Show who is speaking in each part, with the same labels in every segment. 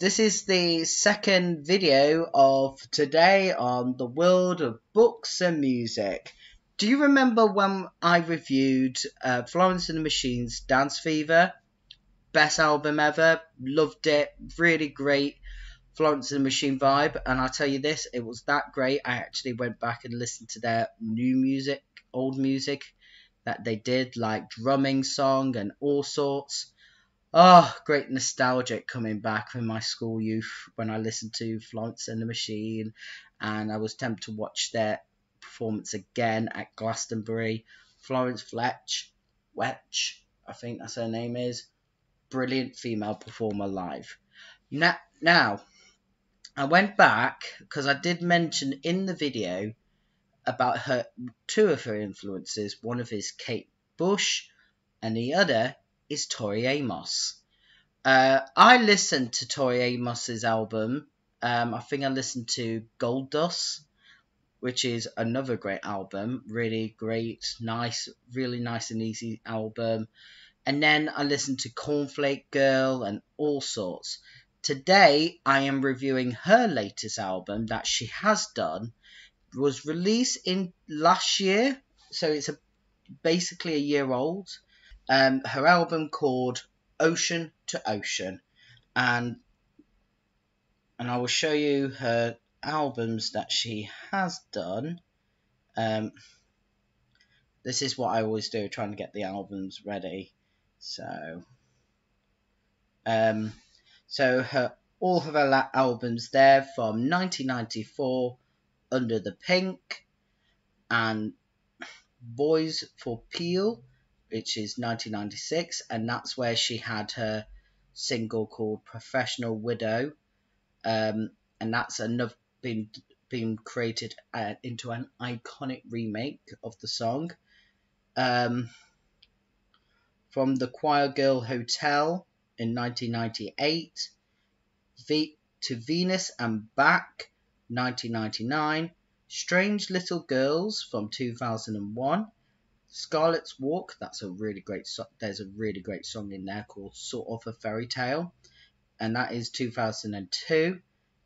Speaker 1: this is the second video of today on the world of books and music. Do you remember when I reviewed Florence and the Machine's Dance Fever? Best album ever, loved it, really great Florence and the Machine vibe. And I'll tell you this, it was that great, I actually went back and listened to their new music, old music that they did, like Drumming Song and all sorts. Oh, great nostalgic coming back from my school youth when I listened to Florence and the Machine, and I was tempted to watch their performance again at Glastonbury. Florence Welch, I think that's her name is. Brilliant female performer live. Now, I went back because I did mention in the video about her two of her influences. One of is Kate Bush, and the other is Tori Amos. I listened to Tori Amos's album. I think I listened to Gold Dust, which is another great album. Really great, nice, really nice and easy album. And then I listened to Cornflake Girl and all sorts. Today, I am reviewing her latest album that she has done. It was released in last year, so it's basically a year old. Her album called Ocean to Ocean, and I will show you her albums that she has done. This is what I always do, trying to get the albums ready. So all of her albums there from 1994, Under the Pink, and Boys for Peel, which is 1996, and that's where she had her single called Professional Widow, and that's another been created into an iconic remake of the song. From the Choir Girl Hotel in 1998, to Venus and Back 1999, Strange Little Girls from 2001, Scarlet's Walk, that's a really great song. There's a really great song in there called Sort of a Fairy Tale, and that is 2002.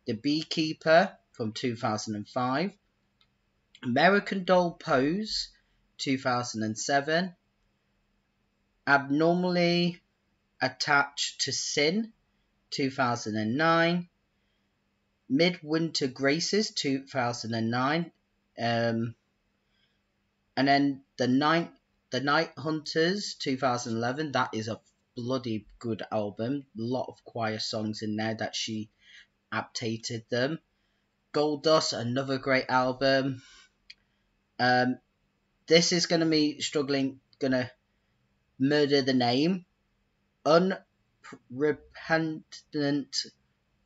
Speaker 1: The Beekeeper from 2005. American Doll Pose 2007. Abnormally Attached to Sin 2009. Midwinter Graces 2009. And then the Night Hunters 2011. That is a bloody good album. A lot of choir songs in there that she adapted them. Gold Dust, another great album. This is going to be gonna murder the name. Unrepentant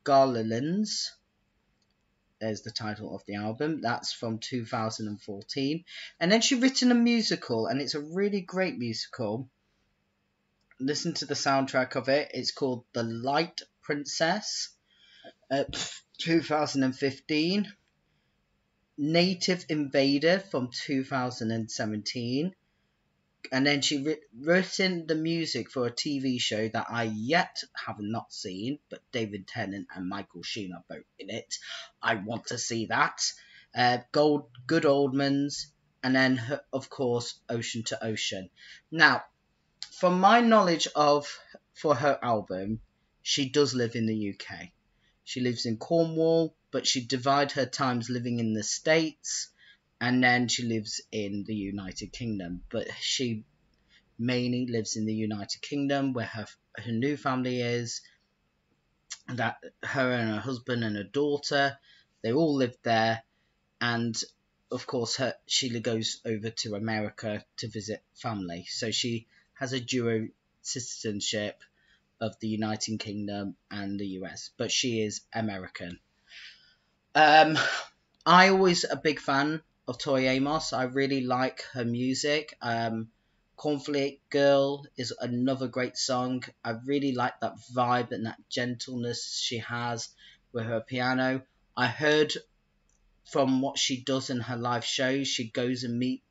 Speaker 1: Garlands. There's the title of the album. That's from 2014. And then she's written a musical, and it's a really great musical. Listen to the soundtrack of it. It's called The Light Princess. 2015. Native Invader from 2017. And then she written the music for a TV show that I yet have not seen, but David Tennant and Michael Sheen are both in it. I want to see that. Good Oldmans, and then, of course, Ocean to Ocean. Now, from my knowledge for her album, she does live in the UK. She lives in Cornwall, but she divides her times living in the States, and then she lives in the United Kingdom. But she mainly lives in the United Kingdom, where her new family is. That her and her husband and her daughter, they all live there. And of course, she goes over to America to visit family. So she has a dual citizenship of the United Kingdom and the US, but she is American. I always a big fan of Tori Amos. I really like her music. Cornflake Girl is another great song. I really like that vibe and that gentleness she has with her piano. I heard from what she does in her live shows, she goes and meet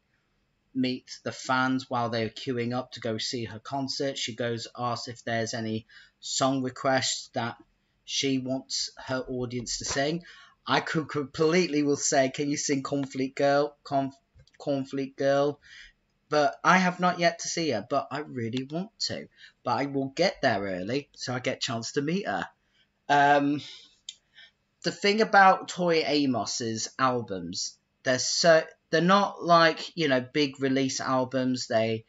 Speaker 1: the fans while they're queuing up to go see her concert. She goes, asks if there's any song requests that she wants her audience to sing. I could completely will say, can you sing Cornflake Girl? Cornflake Girl. But I have not yet to see her, but I really want to. But I will get there early, so I get a chance to meet her. The thing about Tori Amos's albums, they're not like, you know, big release albums. They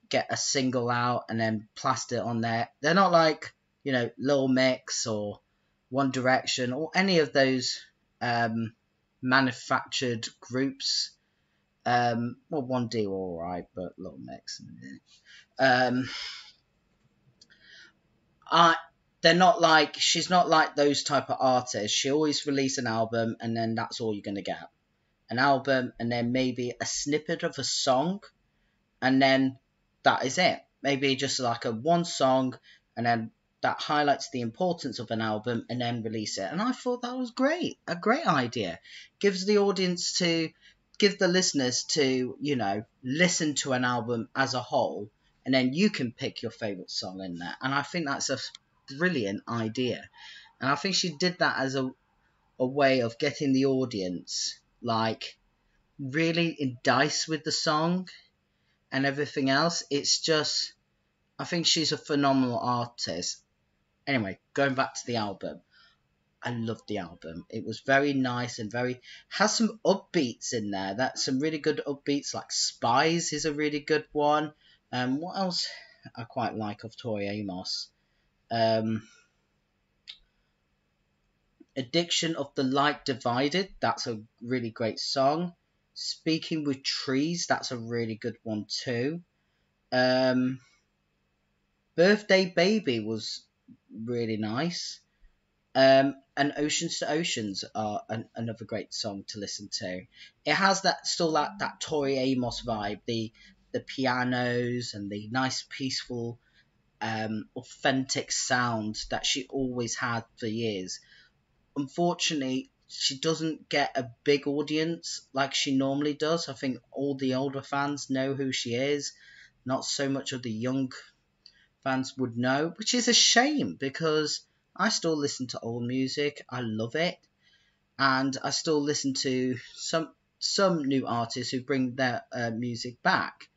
Speaker 1: get a single out and then plaster it on there. They're not like, you know, Lil Mix or One Direction or any of those manufactured groups. Well, 1D were alright, but Lil Mix. They're not like, she's not like those type of artists. She always release an album and then that's all you're going to get. An album and then maybe a snippet of a song and then that is it. Maybe just like a one song and then that highlights the importance of an album and then release it. And I thought that was great. A great idea. Gives the audience to, give the listeners to, you know, listen to an album as a whole and then you can pick your favourite song in there. And I think that's a brilliant idea. And I think she did that as a way of getting the audience, like, really enticed with the song and everything else. It's just, I think she's a phenomenal artist. Anyway, going back to the album. I loved the album. It was very nice and has some upbeats in there. That's some really good upbeats, like Spies is a really good one. What else I quite like of Tori Amos? Addiction of the Light Divided, that's a really great song. Speaking with Trees, that's a really good one too. Birthday Baby was really nice. And Oceans to Oceans are another great song to listen to. It has that Tori Amos vibe, the pianos and the nice peaceful authentic sound that she always had for years. Unfortunately, she doesn't get a big audience like she normally does. I think all the older fans know who she is. Not so much of the young fans would know, which is a shame because I still listen to old music. I love it. And I still listen to some new artists who bring their music back.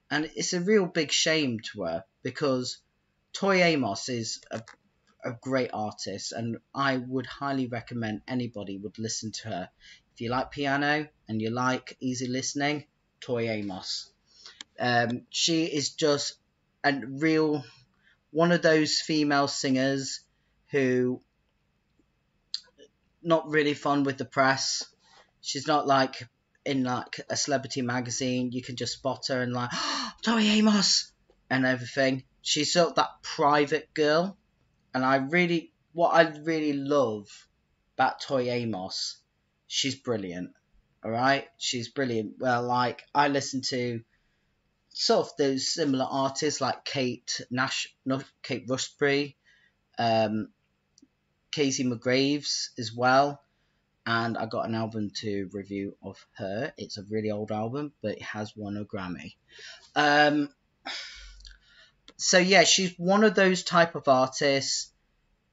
Speaker 1: And it's a real big shame to her because Tori Amos is a great artist and I would highly recommend anybody would listen to her. If you like piano and you like easy listening, Tori Amos. She is just a real one of those female singers who not really fun with the press. She's not like in like a celebrity magazine. You can just spot her and like, oh, Tori Amos and everything. She's sort of that private girl. And what I really love about Tori Amos, she's brilliant. All right, she's brilliant. Well, like I listen to sort of those similar artists like Kate Rusbury, Casey McGraves as well. And I got an album to review of her. It's a really old album, but it has won a Grammy. So yeah, she's one of those type of artists,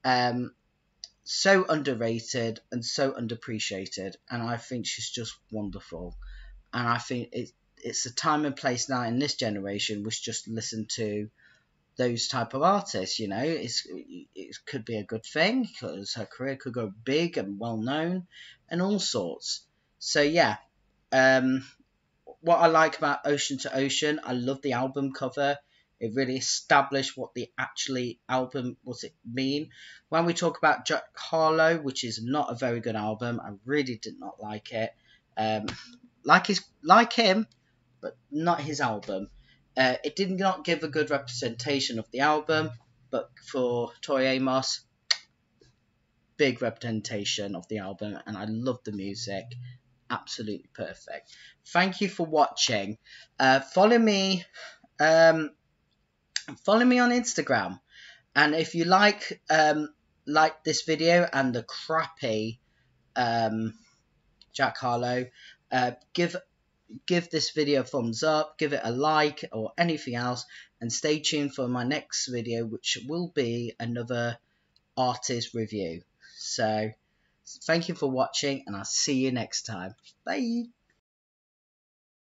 Speaker 1: so underrated and so underappreciated, and I think she's just wonderful. And I think it's a time and place now in this generation which just listen to those type of artists. You know, it could be a good thing because her career could go big and well known and all sorts. So yeah, what I like about Ocean to Ocean, I love the album cover. It really established what the actually album was it mean. When we talk about Jack Harlow, which is not a very good album, I really did not like it. Like him, but not his album. It did not give a good representation of the album, but for Tori Amos, big representation of the album, and I love the music. Absolutely perfect. Thank you for watching. Follow me on Instagram, and if you like this video and the crappy Jack Harlow, give this video a thumbs up, give it a like or anything else, and stay tuned for my next video, which will be another artist review. So thank you for watching, and I'll see you next time. Bye.